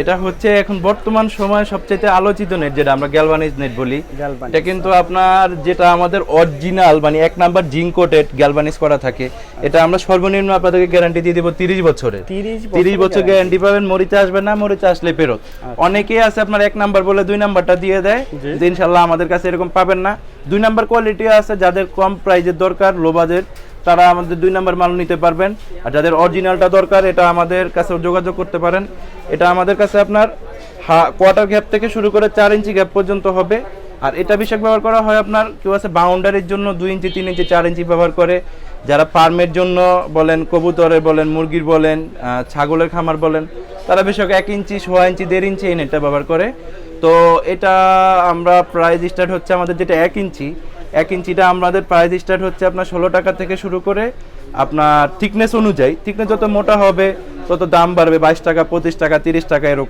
এটা হচ্ছে এখন বর্তমান সময়ে সবচেয়ে আলোচিত নেট, যেটা আমরা গ্যালভানিজ নেট বলি। এটা কিন্তু আপনার যেটা আমাদের অরিজিনাল মানে 1 নাম্বার জিঙ্ক কোটেড গ্যালভানিজ করা থাকে। এটা আমরা সর্বনিম্ন আপনাদেরকে গ্যারান্টি দিয়ে দেব 30 বছরের। 30 বছর গ্যারান্টি পাবেন, মরিচা আসবে না, মরিচা আসলে ফেরত। অনেকেই আছে আপনার 1 নাম্বার বলে 2 নাম্বারটা দিয়ে দেয়, ইনশাআল্লাহ আমাদের কাছে এরকম পাবেন না। 2 নাম্বার কোয়ালিটি আছে, যাদের কম প্রাইজের দরকার, লো বাজেট, তারা আমাদের 2 নাম্বার মাল নিতে পারবেন। আর যাদের অরিজিনালটা দরকার, এটা আমাদের কাছে যোগাযোগ করতে পারেন। এটা আমাদের কাছে আপনার কোয়ার্টার গ্যাপ থেকে শুরু করে 4 ইঞ্চি গ্যাপ পর্যন্ত হবে। আর এটা বিশেষ ব্যবহার করা হয় আপনার, কেউ আছে বাউন্ডারির জন্য 2 ইঞ্চি, 3 ইঞ্চি, 4 ইঞ্চি ব্যবহার করে। যারা ফার্মের জন্য বলেন, কবুতরের বলেন, মুরগির বলেন, ছাগলের খামার বলেন, তারা বেশি 1 ইঞ্চি, 1.5 ইঞ্চি, 1.5 ইঞ্চি এই নেটটা ব্যবহার করে। তো এটা আমরা প্রাইস স্টার্ট হচ্ছে আমাদের যেটা 1 ইঞ্চি, 1 ইঞ্চিটা আমাদের প্রাইস স্টার্ট হচ্ছে আপনার 16 টাকা থেকে শুরু করে। আপনার থিকনেস অনুযায়ী, থিকনেস যত মোটা হবে তত দাম বাড়বে, 22 টাকা, 25 টাকা, 30 টাকা এরকম।